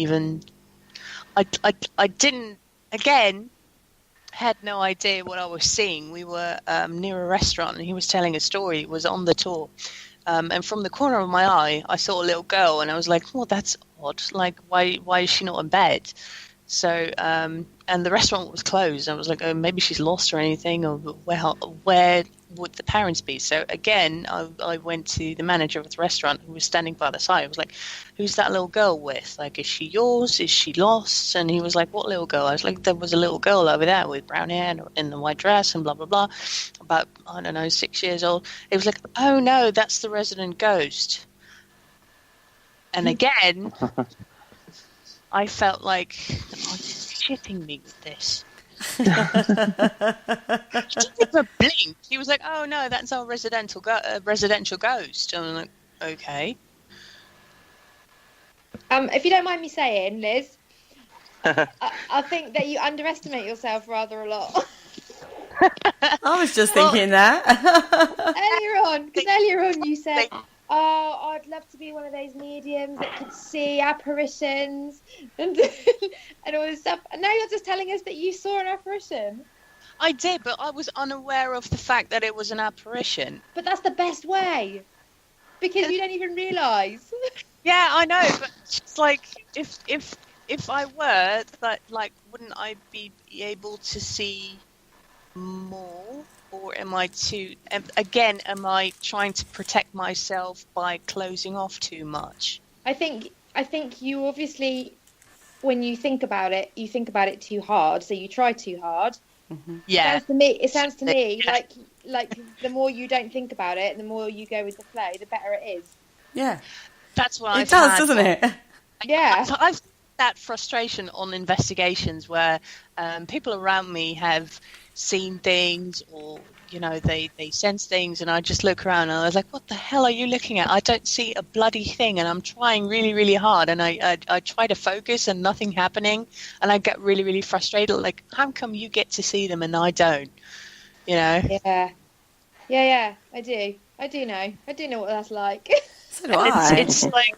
had no idea what I was seeing. We were near a restaurant, and he was telling a story. It was on the tour, and from the corner of my eye, I saw a little girl, and I was like, "Well, that's odd. Like, why is she not in bed?" So, and the restaurant was closed. I was like, "Oh, maybe she's lost or anything, or where would the parents be?" So again, I went to the manager of the restaurant, who was standing by the side. I was like, "Who's that little girl with? Like, is she yours? Is she lost?" And he was like, "What little girl?" I was like, "There was a little girl over there with brown hair and in the white dress and blah, blah, blah. About, I don't know, 6 years old." It was like, "Oh no, that's the resident ghost." And again, I felt like, "Oh, you're shitting me with this." He didn't even blink. He was like, "Oh no, that's our residential ghost." And I'm like, okay. If you don't mind me saying, Liz, I think that you underestimate yourself rather a lot. I was just thinking that. Earlier on you said, "Oh, I'd love to be one of those mediums that could see apparitions and all this stuff." And now you're just telling us that you saw an apparition. I did, but I was unaware of the fact that it was an apparition. But that's the best way, because you don't even realise. Yeah, I know, but it's like, if I were, that, like, wouldn't I be able to see more? Or am I trying to protect myself by closing off too much? I think you obviously, when you think about it too hard. So you try too hard. Mm-hmm. Yeah. It sounds to me like the more you don't think about it, and the more you go with the flow, the better it is. Yeah. That's what it does, doesn't it? Yeah. I've that frustration on investigations where people around me have seen things, or they sense things, and I just look around and I was like, what the hell are you looking at? I don't see a bloody thing, and I'm trying really, really hard, and I try to focus and nothing happening, and I get really, really frustrated, like, how come you get to see them and I don't? Yeah I do know what that's like. So do I. It's like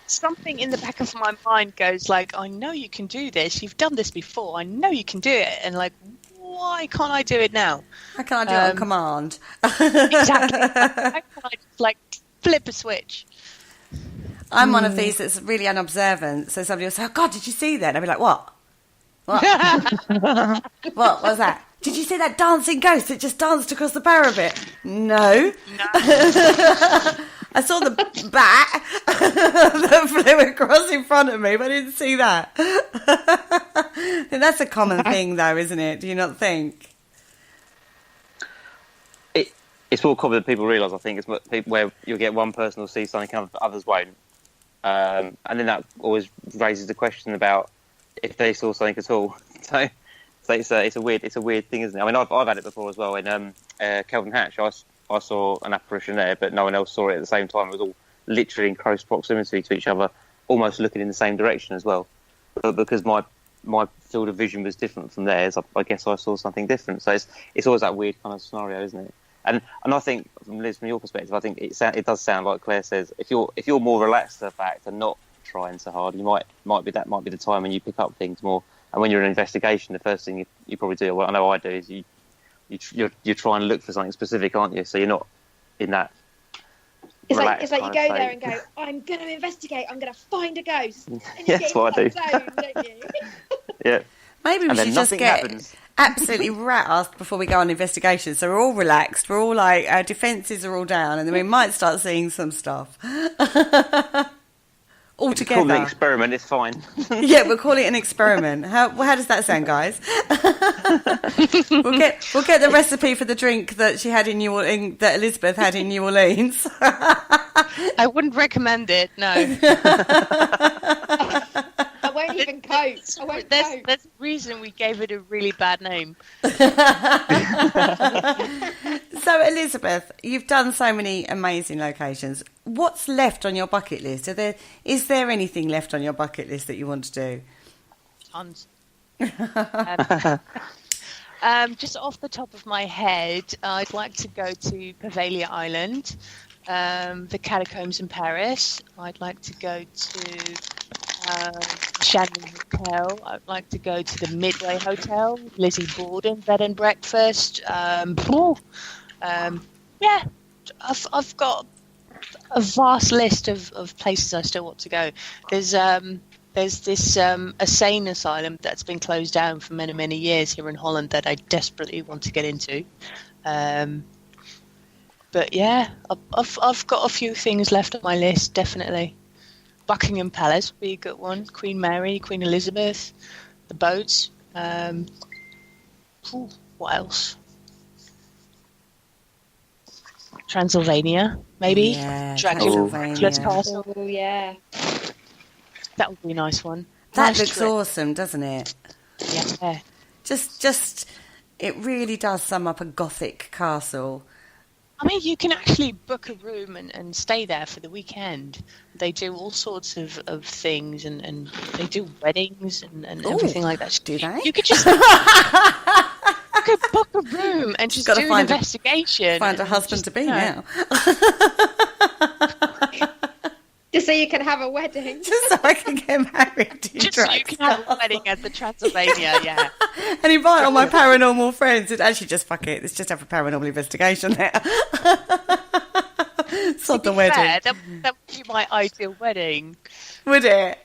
something in the back of my mind goes like, I know you can do this, you've done this before, I know you can do it, and like, why can't I do it now? How can I do it on command? Exactly. How can I just, like, flip a switch? I'm one of these that's really unobservant. So somebody will say, "Oh God, did you see that?" And I'll be like, "What? What? What was that? Did you see that dancing ghost that just danced across the parapet?" No. I saw the bat that flew across in front of me, but I didn't see that. And that's a common thing, though, isn't it? Do you not think? It's more common than people realise, I think. It's where you'll get one person will see something come, but others won't. And then that always raises the question about if they saw something at all. So it's a weird thing, isn't it? I mean, I've had it before as well. In Kelvin Hatch, I saw an apparition there, but no one else saw it at the same time. It was all literally in close proximity to each other, almost looking in the same direction as well. But because my field of vision was different from theirs, I guess I saw something different. So it's always that weird kind of scenario, isn't it? And I think, from Liz, from your perspective, I think it does sound like Claire says. If you're more relaxed to the fact and not trying so hard, you might be the time when you pick up things more. And when you're in an investigation, the first thing you probably do, what I know I do, is you try and look for something specific, aren't you? So you're not in that. It's like you go there and go, I'm going to investigate. I'm going to find a ghost. And you that's what I do. Zone, don't you? Yeah. Maybe we should just get absolutely rat-assed before we go on investigation. So we're all relaxed. We're all like, our defences are all down, and then we might start seeing some stuff. All together. Call it an experiment, it's fine. Yeah, we'll call it an experiment. How does that sound, guys? We'll get the recipe for the drink that she had that Elisabeth had in New Orleans. I wouldn't recommend it, no. I won't even cope. There's a reason we gave it a really bad name. So, Elisabeth, you've done so many amazing locations. What's left on your bucket list? Is there anything left on your bucket list that you want to do? Tons. Just off the top of my head, I'd like to go to Pavelia Island, the catacombs in Paris. I'd like to go to Shannon Hotel. I'd like to go to the Midway Hotel, Lizzie Borden bed and breakfast. Yeah, I've got a vast list of places I still want to go. There's this insane asylum that's been closed down for many, many years here in Holland that I desperately want to get into. But yeah, I've got a few things left on my list, definitely. Buckingham Palace would be a good one. Queen Mary, Queen Elizabeth, the boats. What else? Transylvania, maybe. Yeah, Dracula's Castle. Oh, yeah. That would be a nice one. That looks awesome, doesn't it? Yeah. Just, it really does sum up a Gothic castle. I mean, you can actually book a room and stay there for the weekend. They do all sorts of things, and they do weddings and everything like that. Do they? You could just you could book a room and just do an investigation. Find a husband to be now. Just so you can have a wedding. Just so I can get married to Just so you can have a wedding at the Transylvania, yeah. And invite all my paranormal friends. And actually, just fuck it. Let's just have a paranormal investigation there. Sod the wedding. Fair, that would be my ideal wedding. Would it?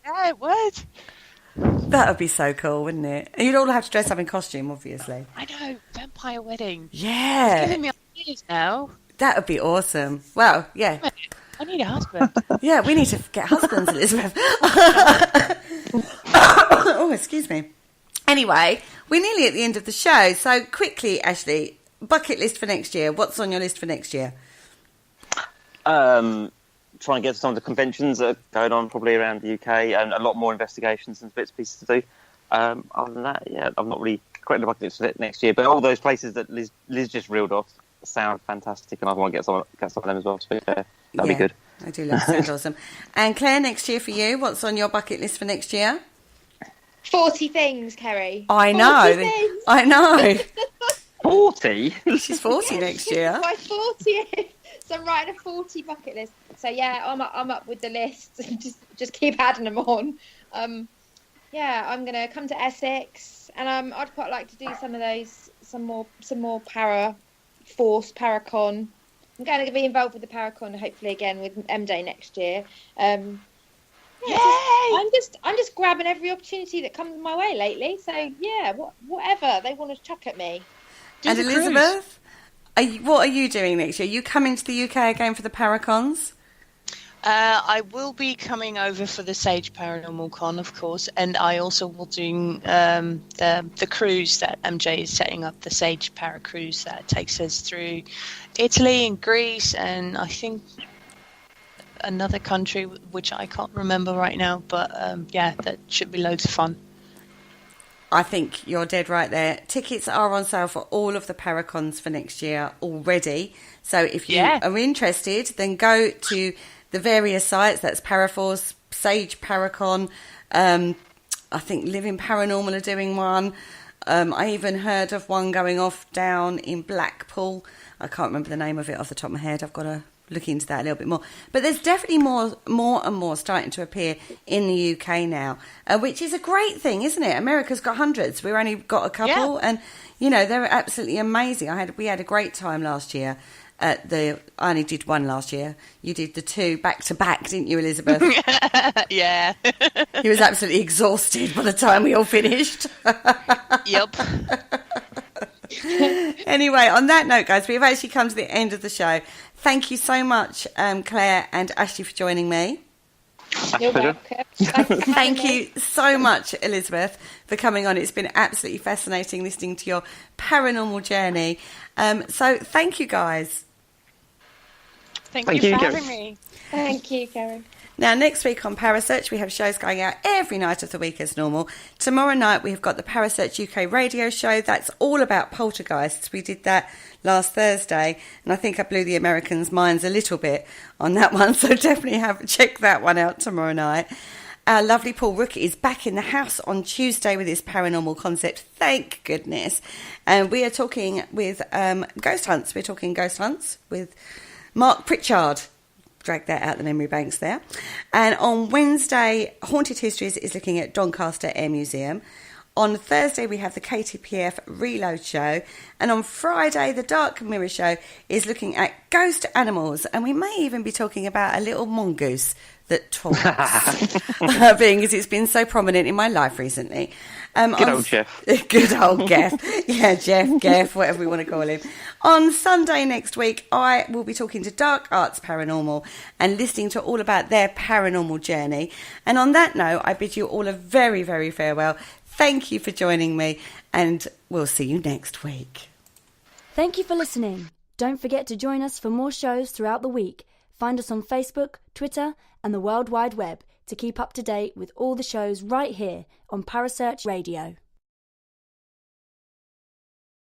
Yeah, it would. That would be so cool, wouldn't it? And you'd all have to dress up in costume, obviously. I know, vampire wedding. Yeah. It's giving me ideas now. That would be awesome. Well, yeah. I need a husband. Yeah, we need to get husbands, Elisabeth. Oh, excuse me. Anyway, we're nearly at the end of the show. So quickly, Ashley, bucket list for next year. What's on your list for next year? Try and get to some of the conventions that are going on probably around the UK, and a lot more investigations and bits and pieces to do. Other than that, yeah, I'm not really creating the bucket list for next year, but all those places that Liz just reeled off sound fantastic, and I want to get some of them as well, to be fair. That'd be good. I do love sound awesome. And Claire, next year for you, what's on your bucket list for next year? 40 things, Kerry. I know. I know. 40? She's 40 next year. My 40th. So I'm writing a 40 bucket list. So yeah, I'm up with the list. just keep adding them on. Yeah, I'm gonna come to Essex, and I'd quite like to do some of those, some more Paracon. I'm going to be involved with the Paracon, hopefully again with M-Day next year. I'm just grabbing every opportunity that comes my way lately. So yeah, whatever they want to chuck at me. And Elisabeth, What are you doing next year? You coming to the UK again for the Paracons? I will be coming over for the Sage Paranormal Con, of course, and I also will doing the cruise that MJ is setting up, the Sage Para Cruise that takes us through Italy and Greece, and I think another country which I can't remember right now, but that should be loads of fun. I think you're dead right there. Tickets are on sale for all of the Paracons for next year already. So if you are interested, then go to the various sites. That's Paraforce, Sage Paracon. I think Living Paranormal are doing one. I even heard of one going off down in Blackpool. I can't remember the name of it off the top of my head. I've got to look into that a little bit more. But there's definitely more and more starting to appear in the UK now, which is a great thing, isn't it? America's got hundreds. We've only got a couple, and they're absolutely amazing. We had a great time last year. I only did one last year. You did the two back to back, didn't you, Elisabeth? Yeah. He was absolutely exhausted by the time we all finished. Yep. Anyway, on that note, guys, we've actually come to the end of the show. Thank you so much, Claire and Ashley, for joining me. You're welcome. Thank you so much, Elisabeth, for coming on. It's been absolutely fascinating listening to your paranormal journey. So thank you, guys. Thank you for having me. Thank you, Kerry. Now, next week on Parasearch, we have shows going out every night of the week as normal. Tomorrow night, we've got the Parasearch UK radio show. That's all about poltergeists. We did that last Thursday, and I think I blew the Americans' minds a little bit on that one, so definitely check that one out tomorrow night. Our lovely Paul Rook is back in the house on Tuesday with his paranormal concept, thank goodness. And we are talking with ghost hunts. We're talking ghost hunts with Mark Pritchard. Drag that out the memory banks there. And on Wednesday, Haunted Histories is looking at Doncaster Air Museum. On Thursday, we have the KTPF Reload Show. And on Friday, the Dark Mirror Show is looking at ghost animals. And we may even be talking about a little mongoose that talks, being as it's been so prominent in my life recently. Good old Jeff. Good old Geff. Yeah, Jeff, Geff, whatever we want to call him. On Sunday next week, I will be talking to Dark Arts Paranormal and listening to all about their paranormal journey. And on that note, I bid you all a very, very farewell. Thank you for joining me, and we'll see you next week. Thank you for listening. Don't forget to join us for more shows throughout the week. Find us on Facebook, Twitter, and the World Wide Web to keep up to date with all the shows right here on Parasearch Radio.